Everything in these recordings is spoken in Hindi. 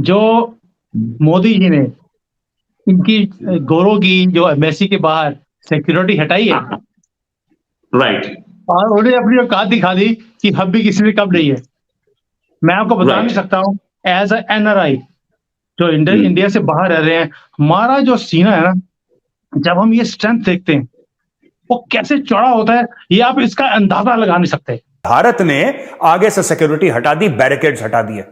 जो मोदी जी ने इनकी गोरों की जो एम्बेसी के बाहर सिक्योरिटी हटाई है राइट और उन्हें अपनी औकात दिखा दी कि हम भी किसी से कम नहीं है। मैं आपको बता नहीं राइट सकता हूँ एज अ एनआरआई जो इंडिया से बाहर रह रहे हैं, हमारा जो सीना है ना, जब हम ये स्ट्रेंथ देखते हैं वो कैसे चौड़ा होता है, ये आप इसका अंदाजा लगा नहीं सकते। भारत ने आगे से सिक्योरिटी हटा दी, बैरिकेड्स हटा दिए,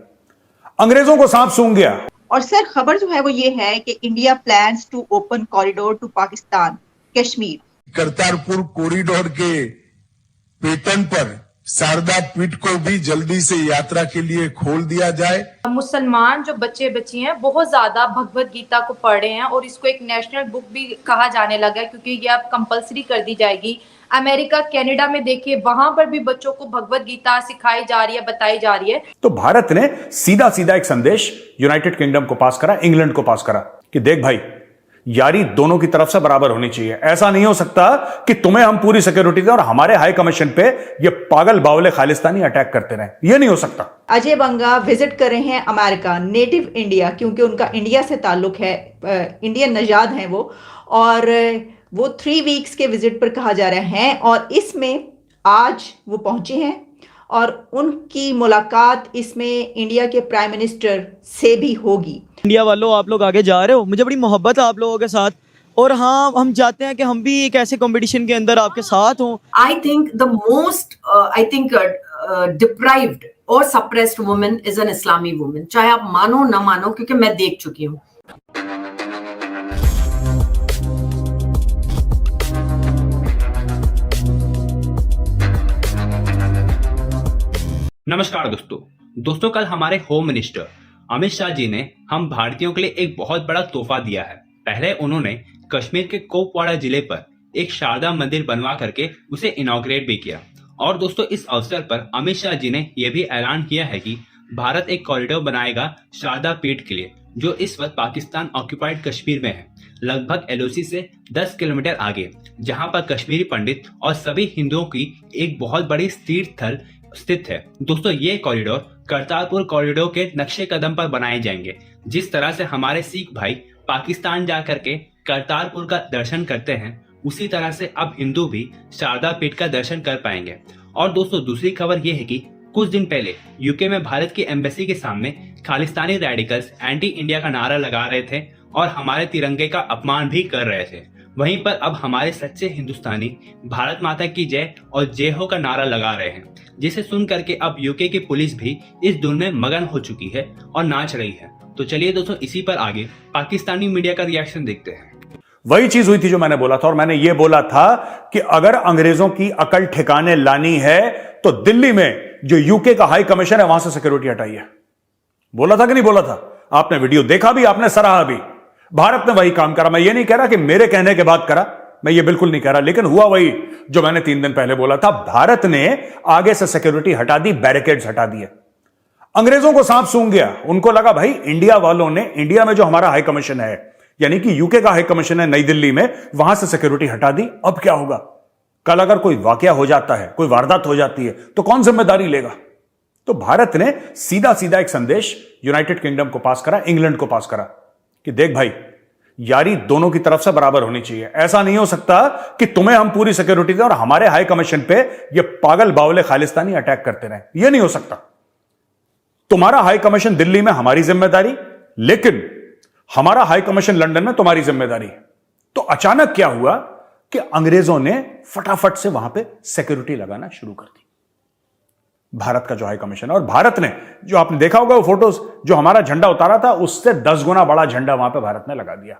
अंग्रेजों को सांप सूंघ गया। और सर खबर जो है वो ये है कि India plans to open corridor to Pakistan Kashmir. Kartarpur corridor के पेटर्न पर शारदा पीठ को भी जल्दी से यात्रा के लिए खोल दिया जाए। मुसलमान जो बच्चे बच्ची हैं बहुत ज्यादा भगवत गीता को पढ़ रहे हैं और इसको एक नेशनल बुक भी कहा जाने लगा है, क्योंकि ये अब कंपलसरी कर दी जाएगी। अमेरिका, कनाडा में देखिए वहां पर भी बच्चों को भगवत गीता सिखाई जा रही है, बताई जा रही है। तो भारत ने सीधा सीधा एक संदेश यूनाइटेड किंगडम को पास करा, इंग्लैंड को पास करा कि देख भाई, यारी दोनों की तरफ से बराबर होनी चाहिए। ऐसा नहीं हो सकता कि तुम्हें हम पूरी सिक्योरिटी दें और हमारे हाई कमीशन पे ये पागल बावले खालिस्तानी अटैक करते रहे। ये नहीं हो सकता। अजय बंगा विजिट कर रहे हैं अमेरिका, नेटिव इंडिया, क्योंकि उनका इंडिया से ताल्लुक है, इंडियन नजाद हैं वो, और वो 3 वीक्स के विजिट पर कहा जा रहे हैं। और इसमें आज वो पहुंचे हैं और उनकी मुलाकात इसमें इंडिया के प्राइम मिनिस्टर से भी होगी। इंडिया वालों, आप लोग आगे जा रहे हो, मुझे बड़ी मोहब्बत है आप लोगों के साथ, और हाँ, हम चाहते हैं कि हम भी एक ऐसे कंपटीशन के अंदर आपके साथ हों। I think the most deprived or suppressed woman is an Islami woman, चाहे आप मानो ना मानो, क्योंकि मैं देख चुकी हूँ। नमस्कार दोस्तों, कल हमारे होम मिनिस्टर अमित शाह जी ने हम भारतीयों के लिए एक बहुत बड़ा तोहफा दिया है। पहले उन्होंने कश्मीर के कुपवाड़ा जिले पर एक शारदा मंदिर बनवा करके उसे इनॉग्रेट भी किया। और दोस्तों, इस अवसर पर अमित शाह जी ने यह भी ऐलान किया है कि भारत एक कॉरिडोर बनाएगा शारदा पीठ के लिए, जो इस वक्त पाकिस्तान ऑक्यूपाइड कश्मीर में है, लगभग एलओसी से 10 किलोमीटर आगे, जहां पर कश्मीरी पंडित और सभी हिंदुओं की एक बहुत बड़ी तीर्थ स्थल स्थित है। दोस्तों, ये कॉरिडोर करतारपुर कॉरिडोर के नक्शे कदम पर बनाए जाएंगे। जिस तरह से हमारे सिख भाई पाकिस्तान जा करके करतारपुर का दर्शन करते हैं, उसी तरह से अब हिंदू भी शारदा पीठ का दर्शन कर पाएंगे। और दोस्तों, दूसरी खबर ये है कि कुछ दिन पहले यूके में भारत की एम्बेसी के सामने खालिस्तानी रेडिकल्स एंटी इंडिया का नारा लगा रहे थे और हमारे तिरंगे का अपमान भी कर रहे थे। वहीं पर अब हमारे सच्चे हिंदुस्तानी भारत माता की जय और जय हो का नारा लगा रहे हैं, जिसे सुन करके अब यूके की पुलिस भी इस धुन में मगन हो चुकी है और नाच रही है। तो चलिए दोस्तों, इसी पर आगे पाकिस्तानी मीडिया का रिएक्शन देखते हैं। वही चीज हुई थी जो मैंने बोला था, और मैंने ये बोला था कि अगर अंग्रेजों की अकल ठिकाने लानी है तो दिल्ली में जो यूके का हाई कमीशन है वहां से सिक्योरिटी हटाइए। बोला था कि नहीं बोला था? आपने वीडियो देखा भी, आपने सराहा भी। भारत ने वही काम करा। मैं ये नहीं कह रहा कि मेरे कहने के बाद करा, मैं ये बिल्कुल नहीं कह रहा, लेकिन हुआ वही जो मैंने 3 दिन पहले बोला था। भारत ने आगे से सिक्योरिटी हटा दी, बैरिकेड्स हटा दिए, अंग्रेजों को सांप सूंघ गया। उनको लगा भाई, इंडिया वालों ने, इंडिया में जो हमारा हाई कमीशन है, यानी कि यूके का हाई कमीशन है नई दिल्ली में, वहां से सिक्योरिटी हटा दी। अब क्या होगा? कल अगर कोई वाकया हो जाता है, कोई वारदात हो जाती है, तो कौन जिम्मेदारी लेगा? तो भारत ने सीधा सीधा एक संदेश यूनाइटेड किंगडम को पास करा, इंग्लैंड को पास करा कि देख भाई, यारी दोनों की तरफ से बराबर होनी चाहिए। ऐसा नहीं हो सकता कि तुम्हें हम पूरी सिक्योरिटी दें और हमारे हाई कमीशन पे ये पागल बावले खालिस्तानी अटैक करते रहे। ये नहीं हो सकता। तुम्हारा हाई कमीशन दिल्ली में हमारी जिम्मेदारी, लेकिन हमारा हाई कमीशन लंदन में तुम्हारी जिम्मेदारी। तो अचानक क्या हुआ कि अंग्रेजों ने फटाफट से वहां पे सिक्योरिटी लगाना शुरू कर दी, भारत का जो हाई कमीशन है। और भारत ने, जो आपने देखा होगा वो फोटोज, जो हमारा झंडा उतारा था उससे 10 गुना बड़ा झंडा वहां पे भारत ने लगा दिया।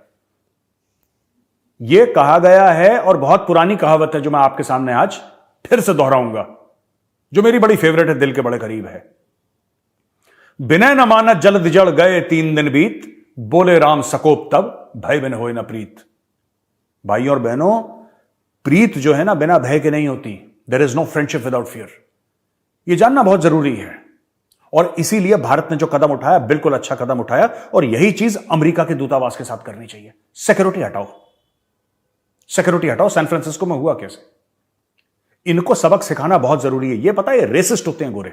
यह कहा गया है, और बहुत पुरानी कहावत है जो मैं आपके सामने आज फिर से दोहराऊंगा, जो मेरी बड़ी फेवरेट है, दिल के बड़े करीब है। बिना न मानत जल्द जड़ गए 3 दिन बीत, बोले राम सकोप तब भय बिन होए न प्रीत। भाइयों और बहनों, प्रीत जो है ना, बिना भय के नहीं होती। There is no friendship without fear. यह जानना बहुत जरूरी है। और इसीलिए भारत ने जो कदम उठाया, बिल्कुल अच्छा कदम उठाया, और यही चीज अमेरिका के दूतावास के साथ करनी चाहिए। सिक्योरिटी हटाओ, सिक्योरिटी हटाओ। सैन फ्रांसिस्को में हुआ कैसे? इनको सबक सिखाना बहुत जरूरी है। यह पता है, ये रेसिस्ट होते हैं गोरे।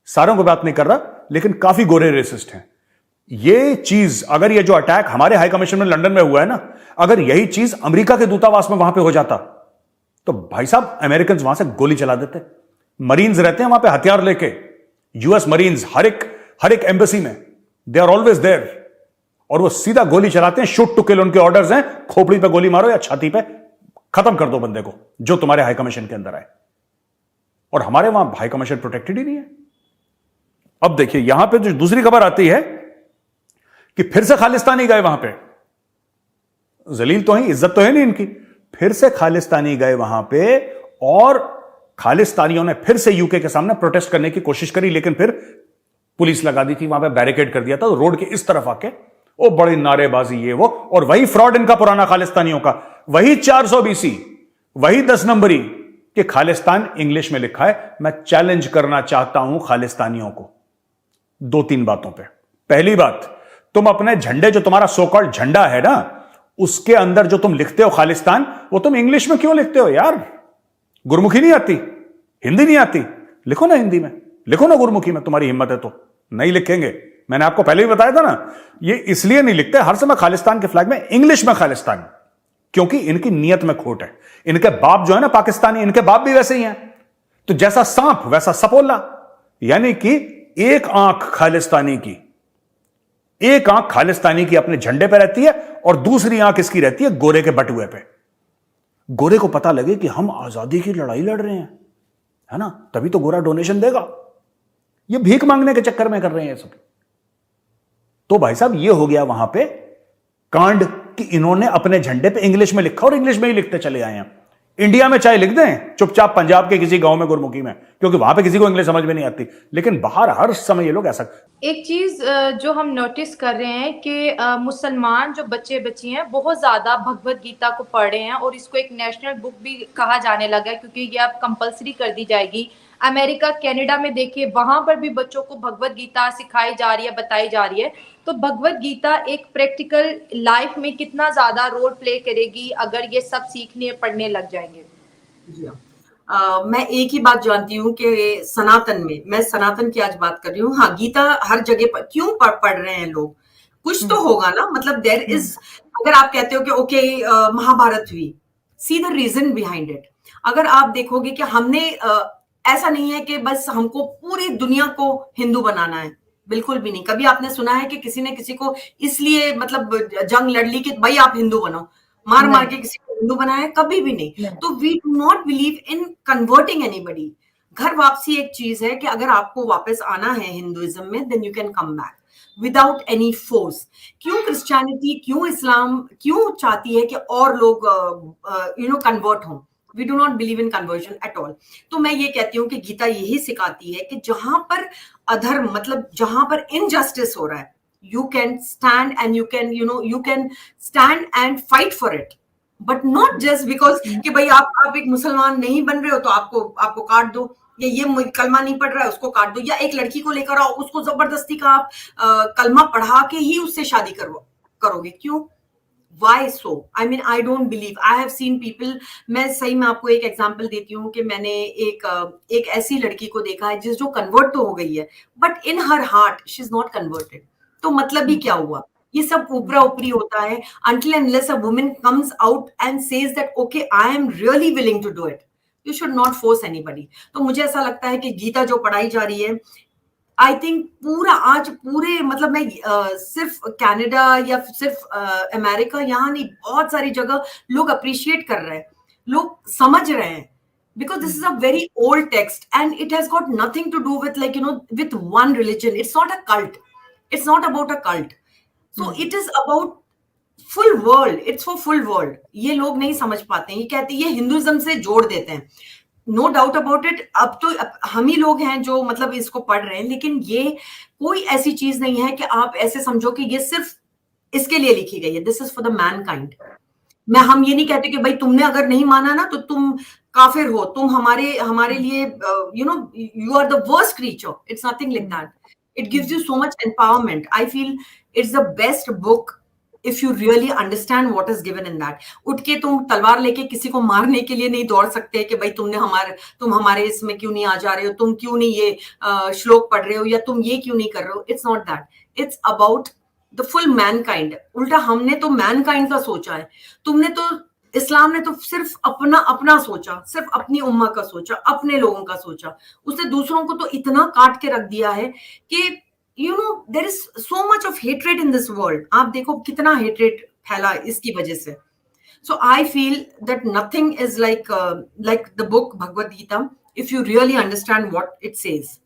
सारों को बात नहीं कर रहा, लेकिन काफी गोरे रेसिस्ट हैं। ये चीज, अगर ये जो अटैक हमारे हाई कमीशन में लंदन में हुआ है ना, अगर यही चीज अमेरिका के दूतावास में वहां पे हो जाता तो भाई साहब अमेरिकन वहां से गोली चला देते। मरीन्स रहते हैं वहां पे हथियार लेके, यूएस मरीन्स हर एक एम्बेसी में, दे आर ऑलवेज देयर, और वो सीधा गोली चलाते हैं, शूट टू किल उनके ऑर्डर्स हैं, खोपड़ी पे गोली मारो या छाती पे, खत्म कर दो बंदे को जो तुम्हारे हाई कमीशन के अंदर आए। और हमारे वहां हाई कमीशन प्रोटेक्टेड ही नहीं है। अब देखिए यहां पे जो दूसरी खबर आती है कि फिर से खालिस्तानी गए वहां पे, जलील तो है, इज्जत तो है नहीं इनकी, फिर से खालिस्तानी गए वहां पे, और खालिस्तानियों ने फिर से यूके के सामने प्रोटेस्ट करने की कोशिश करी, लेकिन फिर पुलिस लगा दी थी, वहां पे बैरिकेड कर दिया था, रोड के इस तरफ आके वो बड़ी नारेबाजी ये वो, और वही फ्रॉड इनका पुराना खालिस्तानियों का, वही 400 BC, वही 10 नंबरी कि खालिस्तान इंग्लिश में लिखा है। मैं चैलेंज करना चाहता हूं खालिस्तानियों को 2-3 बातों पे। पहली बात, तुम अपने झंडे, जो तुम्हारा सो कॉल्ड झंडा है ना, उसके अंदर जो तुम लिखते हो खालिस्तान, वो तुम इंग्लिश में क्यों लिखते हो यार? गुरमुखी नहीं आती, हिंदी नहीं आती, लिखो ना हिंदी में, लिखो ना गुरमुखी में, तुम्हारी हिम्मत है तो। नहीं लिखेंगे, मैंने आपको पहले भी बताया था ना, ये इसलिए नहीं लिखते हर समय खालिस्तान के फ्लैग में इंग्लिश में खालिस्तान, क्योंकि इनकी नीयत में खोट है। इनके बाप जो है ना पाकिस्तानी, इनके बाप भी वैसे ही हैं, तो जैसा सांप वैसा सपोला, यानी कि एक आंख खालिस्तानी की, एक आंख खालिस्तानी की अपने झंडे पे रहती है, और दूसरी आंख इसकी रहती है गोरे के बटुए पे। गोरे को पता लगे कि हम आजादी की लड़ाई लड़ रहे हैं, है ना, तभी तो गोरा डोनेशन देगा। ये भीख मांगने के चक्कर में कर रहे हैं सब। तो भाई साहब ये हो गया वहां पे कांड कि इन्होंने अपने झंडे पे इंग्लिश में लिखा और इंग्लिश में ही लिखते चले आए हैं। इंडिया में चाहे लिख दें चुपचाप पंजाब के किसी गांव में गुरमुखी में, क्योंकि वहां पे किसी को इंग्लिश समझ में नहीं आती, लेकिन बाहर हर समय ये लोग ऐसा। एक चीज जो हम नोटिस कर रहे हैं कि मुसलमान जो बच्चे बच्ची हैं बहुत ज्यादा भगवत गीता को पढ़ रहे हैं, और इसको एक नेशनल बुक भी कहा जाने लगा है, क्योंकि ये अब कंपलसरी कर दी जाएगी। अमेरिका, कनाडा में देखिए वहां पर भी बच्चों को भगवत गीता सिखाई जा रही है, बताई जा रही है। तो भगवत गीता एक प्रैक्टिकल लाइफ में कितना ज्यादा रोल प्ले करेगी अगर ये सब सीखने पढ़ने लग जाएंगे? जी हाँ, मैं एक ही बात जानती हूँ कि सनातन में, मैं सनातन की आज बात कर रही हूँ, हाँ गीता हर जगह पर क्यों पढ़ रहे हैं लोग, कुछ तो होगा ना, मतलब देयर इज, अगर आप कहते हो कि ओके महाभारत हुई, see the reason behind it. अगर आप देखोगे कि हमने ऐसा नहीं है कि बस हमको पूरी दुनिया को हिंदू बनाना है, बिल्कुल भी नहीं। कभी आपने सुना है कि किसी ने किसी को इसलिए मतलब जंग लड़ ली कि भाई आप हिंदू बनो, मार मार के किसी को हिंदू बनाया? कभी भी नहीं। तो we do not believe in converting anybody. घर वापसी एक चीज है कि अगर आपको वापस आना है हिंदुइज्म में, then you can come back without any force. क्यों क्रिश्चियनिटी, क्यों इस्लाम, क्यों चाहती है कि और लोग कन्वर्ट हों? We do not believe in conversion at all. तो मैं ये कहती हूँ कि गीता यही सिखाती है कि जहां पर अधर्म, मतलब जहां पर इनजस्टिस हो रहा है, you can stand and you can stand and fight for it, but not just because कि भाई आप एक मुसलमान नहीं बन रहे हो तो आपको काट दो, या ये कलमा नहीं पढ़ रहा है उसको काट दो, या एक लड़की को लेकर आओ उसको जबरदस्ती का आप कलमा पढ़ा के ही उससे शादी करोगे। क्यों? Why so? I mean, I don't believe. I have seen people. मैं सही में आपको एक एग्जांपल देती हूँ कि मैंने एक ऐसी लड़की को देखा है जो कन्वर्ट तो हो गई है, but in her heart she is not converted. तो मतलब ही क्या हुआ? ये सब ऊपरा ऊपरी होता है। Until and unless a woman comes out and says that okay, I am really willing to do it, you should not force anybody. तो मुझे ऐसा लगता है कि गीता जो पढ़ाई जा रही है, आई थिंक पूरे मतलब मैं सिर्फ कनाडा या सिर्फ अमेरिका, यहाँ नहीं, बहुत सारी जगह लोग अप्रिशिएट कर रहे हैं, लोग समझ रहे हैं, because this is a very old text and it has got nothing to do with with one religion. It's not a cult. It's not about a cult. So it is about full world. It's for full world. ये लोग नहीं समझ पाते हैं, ये कहते हैं, ये हिंदुइज्म से जोड़ देते हैं। No doubt about it. अब तो हम ही लोग हैं जो मतलब इसको पढ़ रहे हैं, लेकिन ये कोई ऐसी चीज नहीं है कि आप ऐसे समझो कि ये सिर्फ इसके लिए लिखी गई है। This is for the Mankind. हम ये नहीं कहते कि भाई तुमने अगर नहीं माना ना तो तुम काफिर हो, तुम हमारे लिए you are the worst creature. It's nothing like that. It gives you so much empowerment. I feel it's the best book if you really understand what is given in that. उठ के तुम तलवार लेके किसी को मारने के लिए नहीं दौड़ सकते कि भाई तुम हमारे इसमें क्यों नहीं आ जा रहे हो, तुम क्यों नहीं ये श्लोक पढ़ रहे हो, या तुम ये क्यों नहीं कर रहे हो. It's not that. It's about the full mankind. उल्टा हमने तो mankind का सोचा है, तुमने तो इस्लाम ने तो सिर्फ अपना सोचा, सिर्फ अपनी उम्मा का सोचा, अपने लोगों का सोचा. उसने दूसरों को तो इतना काट के रख दिया है कि there is so much of hatred in this world. आप देखो कितना hatred फैला इसकी वजह से. So I feel that nothing is like the book Bhagavad Gita if you really understand what it says.